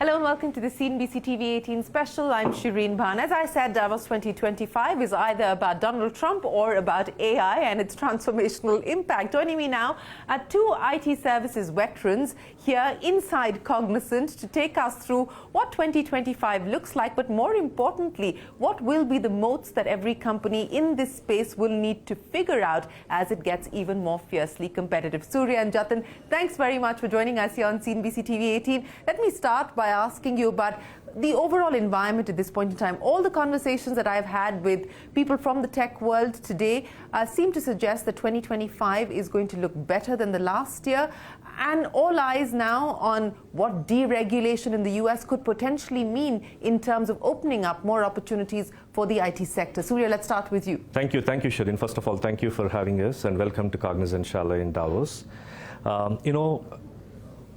Hello and welcome to the CNBC-TV18 special. I'm Shireen Bhan. As I said, Davos 2025 is either about Donald Trump or about AI and its transformational impact. Joining me now are two IT services veterans here inside Cognizant to take us through what 2025 looks like, but more importantly, what will be the moats that every company in this space will need to figure out as it gets even more fiercely competitive. Surya and Jatin, thanks very much for joining us here on CNBC-TV18. Let me start by asking you about the overall environment at this point in time. All the conversations that I've had with people from the tech world today seem to suggest that 2025 is going to look better than the last year, and all eyes now on what deregulation in the US could potentially mean in terms of opening up more opportunities for the IT sector. Surya, let's start with you. Thank you, Shireen. First of all, thank you for having us, and welcome to Cognizant Chalet in Davos.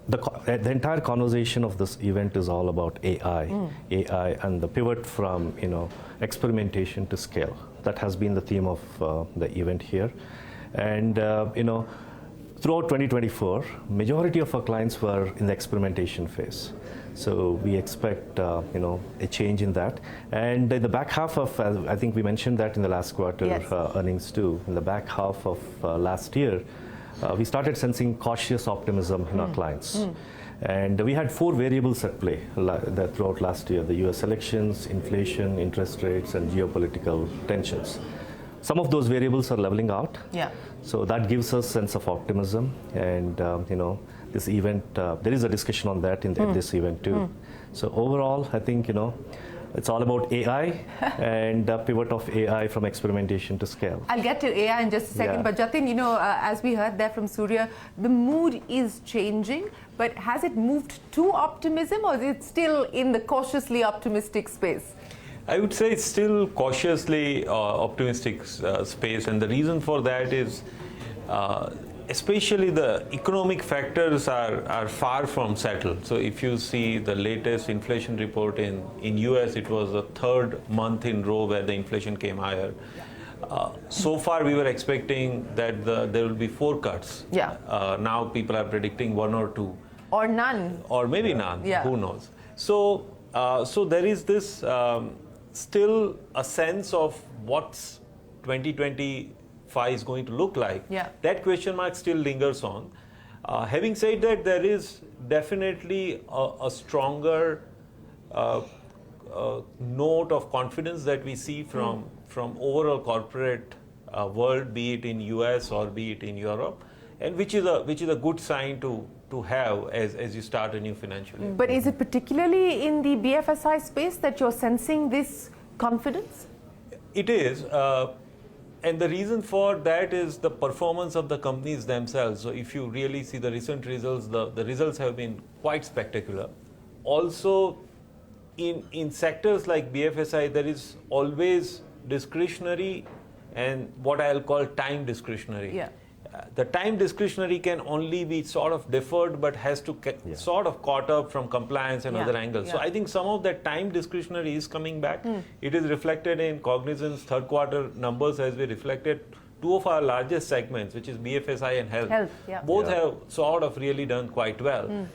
The entire conversation of this event is all about AI, AI and the pivot from experimentation to scale. That has been the theme of the event here, and throughout 2024, majority of our clients were in the experimentation phase. So we expect a change in that, and in the back half of, I think we mentioned that in the last quarter earnings too. In the back half of last year, we started sensing cautious optimism in our clients. And we had four variables at play throughout last year: the US elections, inflation, interest rates, and geopolitical tensions. Some of those variables are leveling out. So that gives us a sense of optimism. And this event, there is a discussion on that in this event too. So overall, I think it's all about AI and the pivot of AI from experimentation to scale. I'll get to AI in just a second, but Jatin, as we heard there from Surya, the mood is changing, but has it moved to optimism, or is it still in the cautiously optimistic space? I would say it's still cautiously optimistic space, and the reason for that is especially the economic factors are far from settled. So if you see the latest inflation report in US, it was the third month in row where the inflation came higher. So far we were expecting that there will be 4 cuts. Now people are predicting 1 or 2. Or none. Or maybe none, who knows. So there is this still a sense of what's 2025 is going to look like. That question mark still lingers on. Having said that, there is definitely a stronger note of confidence that we see from overall corporate world, be it in US or be it in Europe, and which is a good sign to have as you start a new financial year. But is it particularly in the BFSI space that you're sensing this confidence? It is. And the reason for that is the performance of the companies themselves. So if you really see the recent results, the results have been quite spectacular. Also, in sectors like BFSI, there is always discretionary and what I'll call time discretionary. The time discretionary can only be sort of deferred, but has to sort of caught up from compliance and other angles. So I think some of that time discretionary is coming back. It is reflected in Cognizant's third quarter numbers, as we reflected 2 of our largest segments, which is BFSI and health. Both have sort of really done quite well.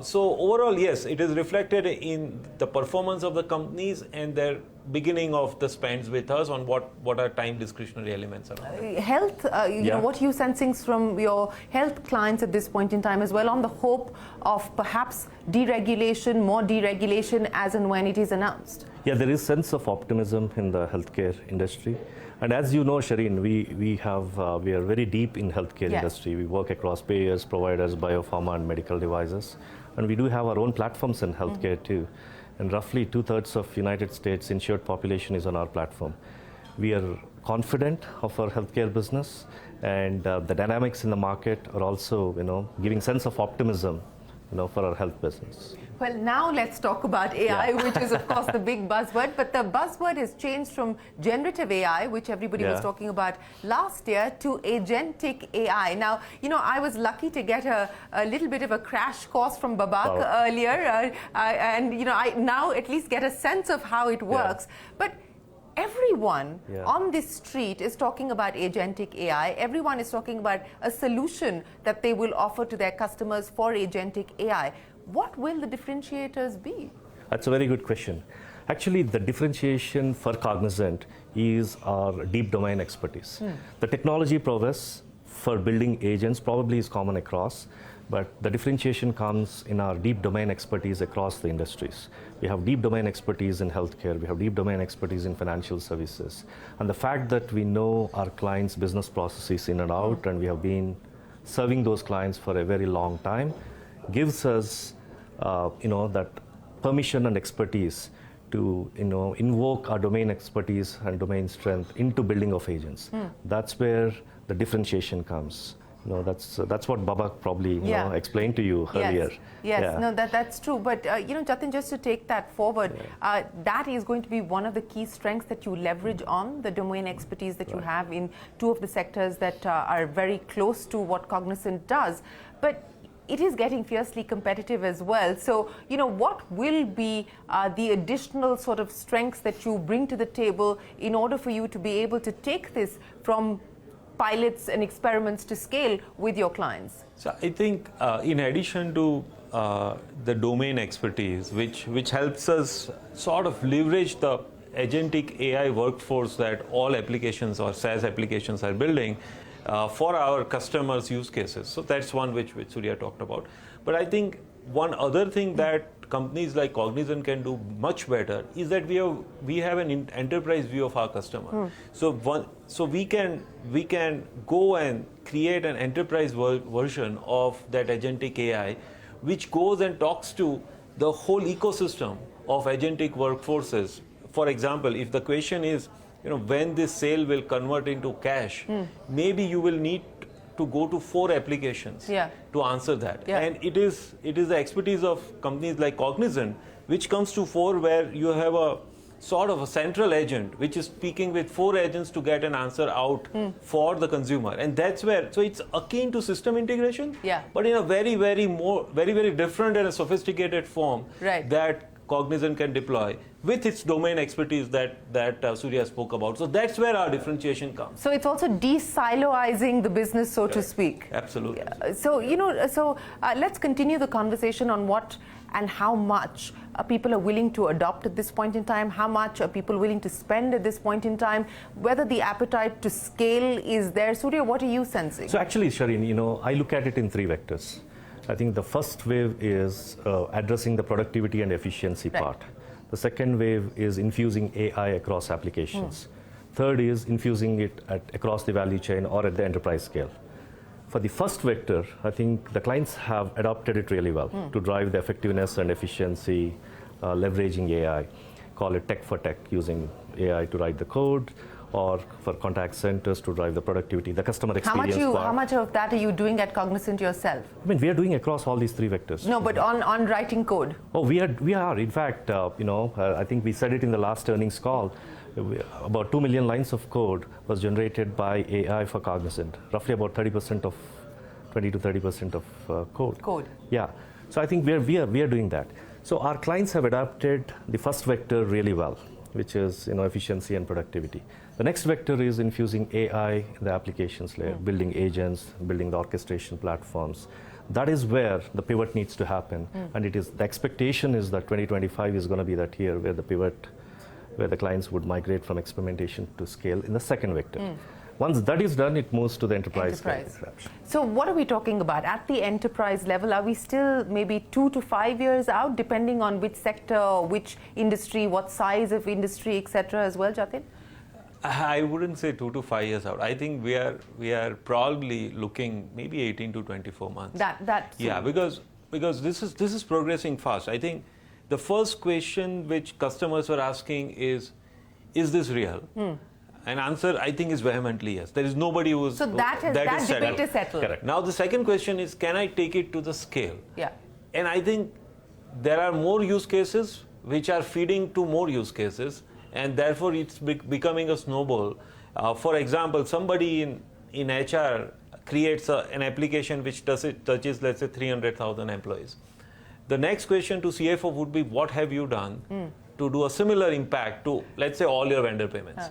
So overall, yes, it is reflected in the performance of the companies and their beginning of the spends with us on what are time discretionary elements around. Health, what are you sensing from your health clients at this point in time as well, on the hope of perhaps deregulation, more deregulation as and when it is announced? Yeah, there is sense of optimism in the healthcare industry. And as you know, Shireen, we are very deep in healthcare industry. We work across payers, providers, biopharma, and medical devices. And we do have our own platforms in healthcare too. And roughly 2/3 of United States insured population is on our platform. We are confident of our healthcare business, and the dynamics in the market are also, giving sense of optimism, for our health business. Well, now let's talk about AI, which is, of course, the big buzzword. But the buzzword has changed from generative AI, which everybody was talking about last year, to agentic AI. Now, I was lucky to get a little bit of a crash course from Babak earlier. And, I now at least get a sense of how it works. But everyone on this street is talking about agentic AI. Everyone is talking about a solution that they will offer to their customers for agentic AI. what will the differentiators be? That's a very good question. Actually, the differentiation for Cognizant is our deep domain expertise. The technology prowess for building agents probably is common across, but the differentiation comes in our deep domain expertise across the industries. We have deep domain expertise in healthcare, we have deep domain expertise in financial services. And the fact that we know our clients' business processes in and out, and we have been serving those clients for a very long time, gives us that permission and expertise to invoke our domain expertise and domain strength into building of agents. That's where the differentiation comes. That's what Babak probably explained to you earlier. Yes, yeah. no, that's true. But Jatin, just to take that forward, that is going to be one of the key strengths that you leverage on, the domain expertise that you have in two of the sectors that are very close to what Cognizant does. But it is getting fiercely competitive as well. So, what will be the additional sort of strengths that you bring to the table in order for you to be able to take this from pilots and experiments to scale with your clients? So I think in addition to the domain expertise, which helps us sort of leverage the agentic AI workforce that all applications or SaaS applications are building for our customers' use cases. So that's one which Surya talked about. But I think one other thing that companies like Cognizant can do much better is that we have an enterprise view of our customer. So we can go and create an enterprise version of that agentic AI, which goes and talks to the whole ecosystem of agentic workforces. For example, if the question is, when this sale will convert into cash, maybe you will need to go to 4 applications to answer that. And it is the expertise of companies like Cognizant, which comes to 4, where you have a sort of a central agent which is speaking with 4 agents to get an answer out for the consumer. And that's where, so it's akin to system integration, but in a very, very different and a sophisticated form that Cognizant can deploy with its domain expertise that Surya spoke about. So that's where our differentiation comes. So it's also de-siloizing the business, so to speak. Absolutely. So, let's continue the conversation on what and how much people are willing to adopt at this point in time, how much are people willing to spend at this point in time, whether the appetite to scale is there. Surya, what are you sensing? So actually, Shireen, I look at it in 3 vectors. I think the first wave is addressing the productivity and efficiency part. The second wave is infusing AI across applications. Third is infusing it across the value chain or at the enterprise scale. For the first vector, I think the clients have adopted it really well to drive the effectiveness and efficiency, leveraging AI. Call it tech for tech, using AI to write the code, or for contact centers to drive the productivity, the customer experience part. How much of that are you doing at Cognizant yourself? I mean, we are doing across all these 3 vectors. No, but on writing code. Oh, we are. In fact, I think we said it in the last earnings call. About 2 million lines of code was generated by AI for Cognizant. Roughly about 20 to 30% of code. Yeah. So I think we are doing that. So our clients have adapted the first vector really well, which is efficiency and productivity. The next vector is infusing AI in the applications layer, building agents, building the orchestration platforms. That is where the pivot needs to happen. And the expectation is that 2025 is going to be that year where the pivot, where the clients would migrate from experimentation to scale in the second vector. Once that is done, it moves to the enterprise. So what are we talking about? At the enterprise level, are we still maybe 2 to 5 years out, depending on which sector, which industry, what size of industry, etc. as well, Jatin? I wouldn't say 2 to 5 years out. I think we are probably looking maybe 18 to 24 months. Yeah, because this is progressing fast. I think the first question which customers were asking is this real? An answer, I think, is vehemently yes. There is nobody who's... So that debate is settled. Correct. Now the second question is, can I take it to the scale? Yeah. And I think there are more use cases which are feeding to more use cases, and therefore it's becoming a snowball. For example, somebody in HR creates an application which touches, let's say, 300,000 employees. The next question to CFO would be, what have you done to do a similar impact to, let's say, all your vendor payments?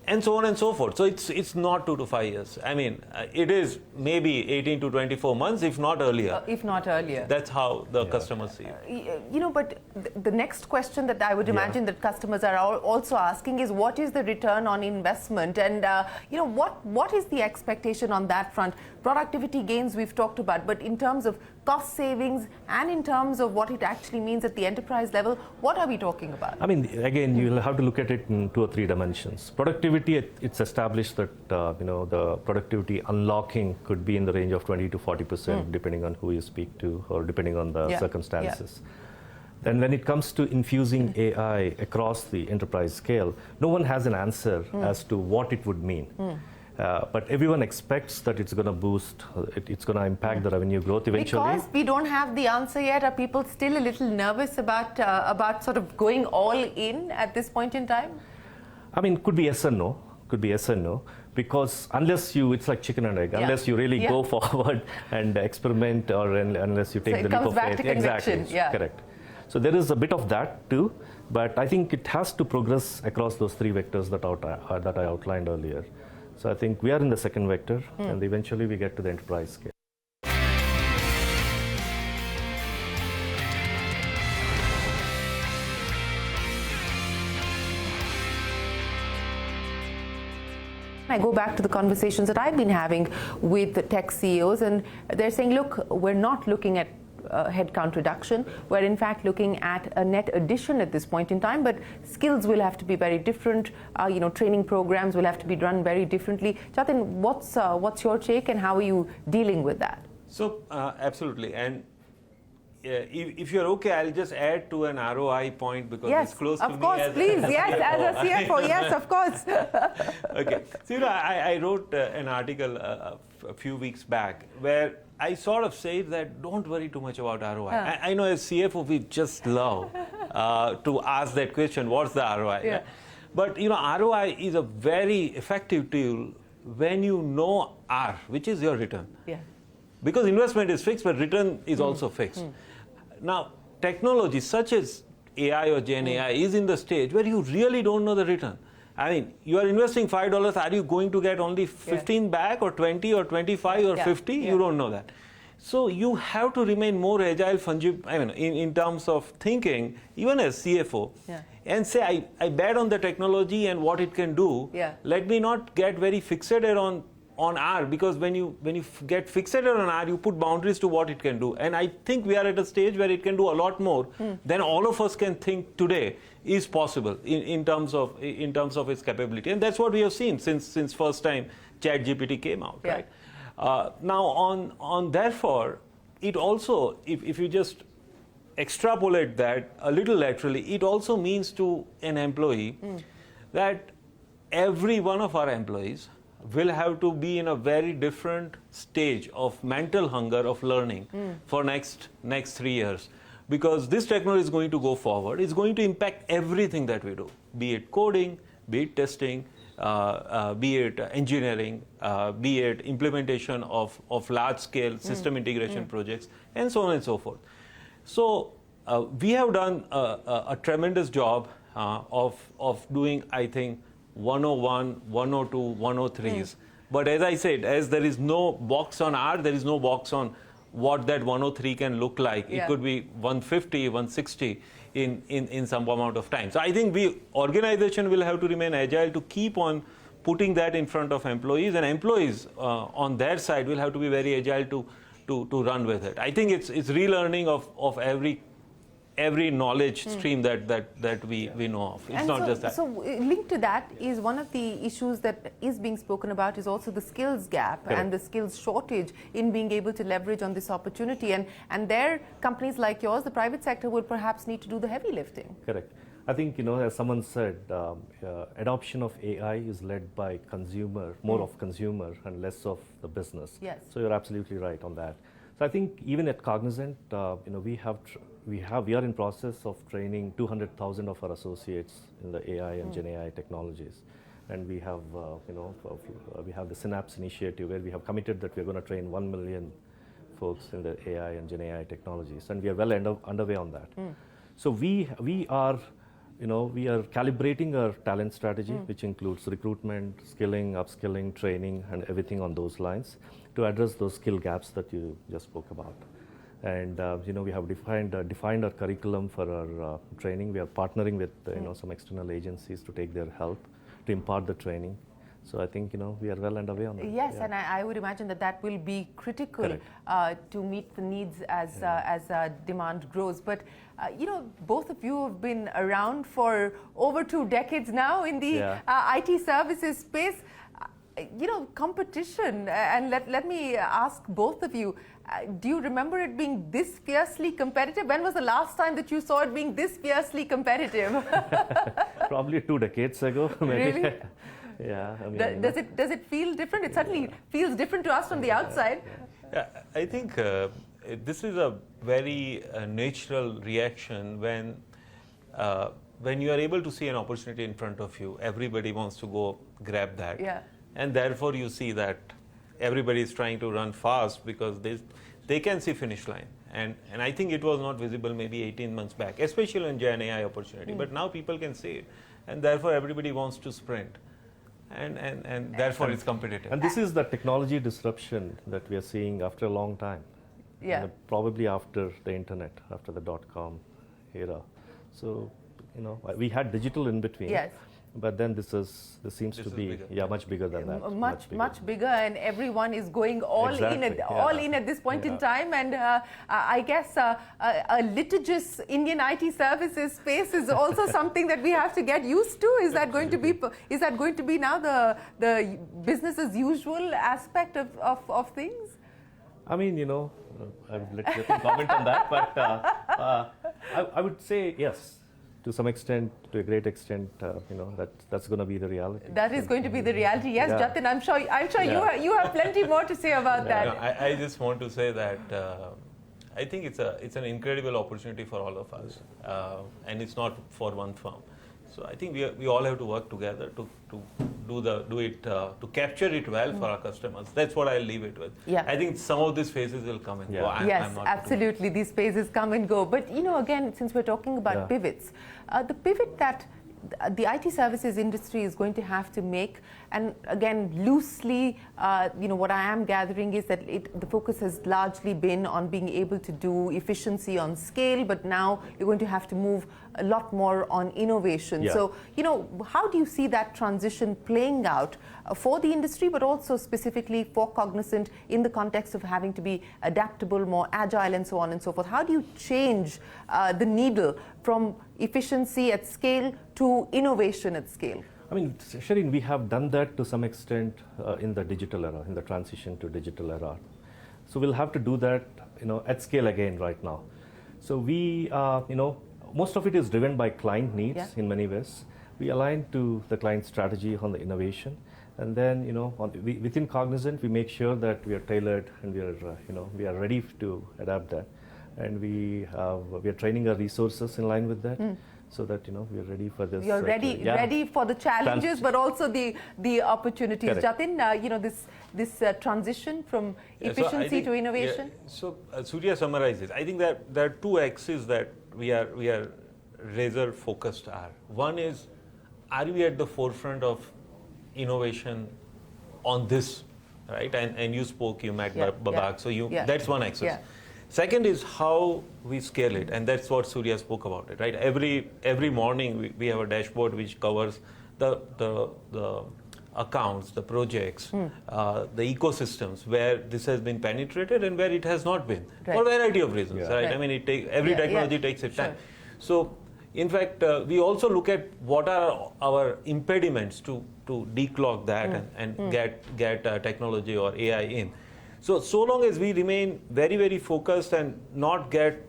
and so on and so forth. So it's not 2 to 5 years. I mean, it is maybe 18 to 24 months, if not earlier. If not earlier. That's how the customers see it. You know, but the next question that I would imagine that customers are also asking is, what is the return on investment? And, you know, what is the expectation on that front? Productivity gains we've talked about, but in terms of cost savings and in terms of what it actually means at the enterprise level, what are we talking about? I mean, again, you'll have to look at it in 2 or 3 dimensions. Productivity, it's established that you know, the productivity unlocking could be in the range of 20 to 40%, depending on who you speak to or depending on the circumstances. Then when it comes to infusing AI across the enterprise scale, no one has an answer as to what it would mean. But everyone expects that it's going to boost, it's going to impact the revenue growth eventually. Because we don't have the answer yet, are people still a little nervous about sort of going all in at this point in time? I mean, could be yes and no. Could be yes and no. Because unless you, it's like chicken and egg, unless you really go forward and experiment, or unless you take the leap of faith. Exactly, correct. So there is a bit of that too, but I think it has to progress across those 3 vectors that I outlined earlier. So I think we are in the second vector, and eventually we get to the enterprise scale. I go back to the conversations that I've been having with the tech CEOs, and they're saying, look, we're not looking at headcount reduction. We're in fact looking at a net addition at this point in time, but skills will have to be very different. You know, training programs will have to be run very differently. Jatin, what's your take, and how are you dealing with that? So absolutely, and if you're okay, I'll just add to an ROI point, because it's close to me. Yes, of course, please. Yes, as a CFO, yes, of course. Okay, so you know, I wrote an article a few weeks back where I sort of said that don't worry too much about ROI. I know as CFO we just love to ask that question, what's the ROI? Yeah. But you know, ROI is a very effective tool when you know R, which is your return. Yeah. Because investment is fixed, but return is also fixed. Now, technology such as AI or Gen AI is in the stage where you really don't know the return. I mean, you are investing $5, are you going to get only 15 back, or 20 or 25 or 50? You don't know that. So you have to remain more agile, fungible, I mean, in terms of thinking, even as CFO, and say, I bet on the technology and what it can do. Let me not get very fixated on R, because when you get fixated on R, you put boundaries to what it can do. And I think we are at a stage where it can do a lot more than all of us can think today is possible in terms of its capability. And that's what we have seen since first time ChatGPT came out, right? Now on therefore, it also, if you just extrapolate that a little laterally, it also means to an employee that every one of our employees will have to be in a very different stage of mental hunger of learning for next 3 years, because this technology is going to go forward. It's going to impact everything that we do, be it coding, be it testing, be it engineering, be it implementation of large-scale system integration projects, and so on and so forth. So we have done a tremendous job of doing, I think, 101, 102, 103s. But as I said, as there is no box on R, there is no box on what that 103 can look like. It could be 150, 160 in some amount of time. So I think organization will have to remain agile to keep on putting that in front of employees, and employees on their side will have to be very agile to run with it. I think it's relearning of every knowledge stream that we know of. It's not just that. So linked to that is one of the issues that is being spoken about is also the skills gap and the skills shortage in being able to leverage on this opportunity. And there, companies like yours, the private sector, will perhaps need to do the heavy lifting. Correct. I think, you know, as someone said, adoption of AI is led by consumer, more of consumer and less of the business. Yes. So you're absolutely right on that. So I think even at Cognizant, you know, we are in process of training 200,000 of our associates in the AI and Gen AI technologies, and we have, you know, we have the Synapse initiative where we have committed that we're going to train 1 million folks in the AI and Gen AI technologies, and we are well underway on that. So we are we are calibrating our talent strategy, which includes recruitment, skilling, upskilling, training, and everything on those lines to address those skill gaps that you just spoke about. And we have defined our curriculum for our training. We are partnering with some external agencies to take their help to impart the training. So I think we are well underway on that. Yes, and I would imagine that will be critical to meet the needs as demand grows. But both of you have been around for over 2 decades now in the IT services space. Competition, and let me ask both of you, do you remember it being this fiercely competitive? When was the last time that you saw it being this fiercely competitive? Probably 2 decades ago, maybe. Really? Yeah. I mean, does it feel different? It certainly feels different to us from the outside. Yeah, I think this is a very natural reaction when you are able to see an opportunity in front of you. Everybody wants to go grab that. Yeah. And therefore you see that everybody is trying to run fast because they can see finish line. And I think it was not visible maybe 18 months back, especially in Gen AI opportunity. But now people can see it. And therefore everybody wants to sprint. And therefore it's competitive. And this is the technology disruption that we are seeing after a long time. Yeah. Probably after the internet, after the .com era. So, we had digital in between. Yes. But then this seems to be bigger. Much bigger than that. Much bigger, and everyone is going all in at this point in time. And I guess a litigious Indian IT services space is also something that we have to get used to. Is that going to be now the business as usual aspect of things? I mean, I would let Jatin comment on that, but I would say yes. To some extent, to a great extent, that's going to be the reality. That is going to be the reality. Yes, Jatin, I'm sure you have plenty more to say about that. No, I just want to say that I think it's an incredible opportunity for all of us, and it's not for one firm. So I think we all have to work together to capture it well for our customers. That's what I'll leave it with. Yeah. I think some of these phases will come and go. Yes, absolutely. These phases come and go. But again, since we're talking about pivots, the pivot that the IT services industry is going to have to make, and again, loosely, what I am gathering is that the focus has largely been on being able to do efficiency on scale, but now you're going to have to move a lot more on innovation. Yeah. So, how do you see that transition playing out for the industry, but also specifically for Cognizant in the context of having to be adaptable, more agile, and so on and so forth? How do you change the needle from efficiency at scale to innovation at scale? I mean, Shireen, we have done that to some extent in the digital era, in the transition to digital era. So we'll have to do that, at scale again right now. So we, most of it is driven by client needs in many ways. We align to the client strategy on the innovation, and then, within Cognizant, we make sure that we are tailored and we are ready to adapt that, and we are training our resources in line with that. So that we are ready for this. You're ready for the challenges, but also the opportunities. Correct. Jatin, this transition from efficiency to innovation. Yeah, so Surya summarizes. I think that there are 2 axes that we are razor focused on. One is, are we at the forefront of innovation on this, right? And you met Babak, so that's one axis. Yeah. Second is how we scale it, and that's what Surya spoke about it, right? Every morning we have a dashboard which covers the accounts, the projects, the ecosystems where this has been penetrated and where it has not been, for a variety of reasons, right? I mean, every technology takes its time. So, in fact, we also look at what are our impediments to declog that and get technology or AI in. So long as we remain very, very focused and not get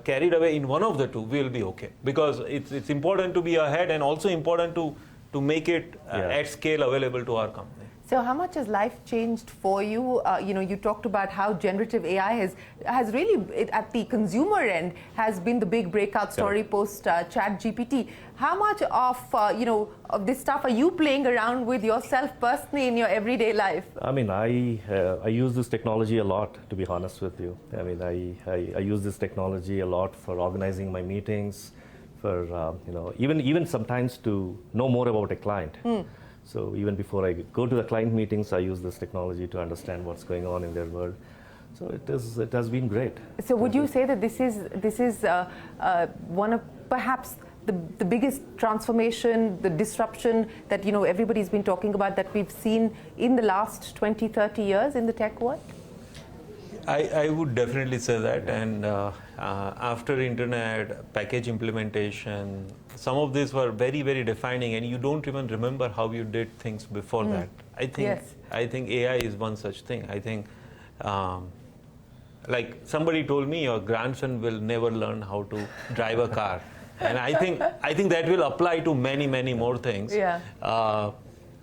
carried away in one of the two, we'll be okay. Because it's important to be ahead and also important to make it at scale available to our company. So how much has life changed for you? You talked about how generative AI has really, at the consumer end, has been the big breakout story post ChatGPT. How much of this stuff are you playing around with yourself personally in your everyday life? I mean, I use this technology a lot, to be honest with you. I mean, I use this technology a lot for organizing my meetings, for even sometimes to know more about a client. So even before I go to the client meetings, I use this technology to understand what's going on in their world. So it has been great. So would you say that this is one of perhaps the biggest transformation, the disruption that everybody's been talking about that we've seen in the last 20, 30 years in the tech world? I would definitely say that, and after internet, package implementation, some of these were very, very defining, and you don't even remember how you did things before that. I think AI is one such thing. I think, like somebody told me, your grandson will never learn how to drive a car, and I think that will apply to many, many more things. Yeah.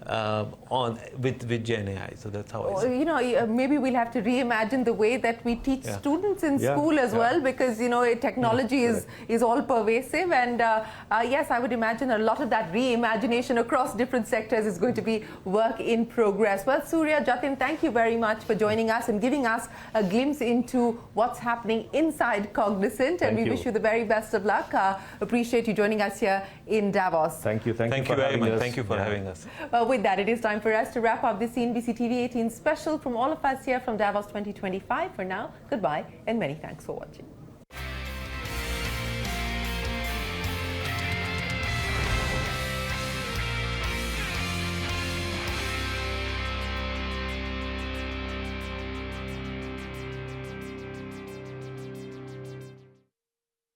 With Gen AI, so that's how I see it. Maybe we'll have to reimagine the way that we teach students in school as well, because technology is all pervasive, and yes, I would imagine a lot of that reimagination across different sectors is going to be work in progress. Well, Surya, Jatin, thank you very much for joining us and giving us a glimpse into what's happening inside Cognizant, and we wish you the very best of luck. Appreciate you joining us here in Davos. Thank you. Thank you very much. Thank you for having us. With that, it is time for us to wrap up this CNBC-TV18 special from all of us here from Davos 2025. For now, goodbye and many thanks for watching.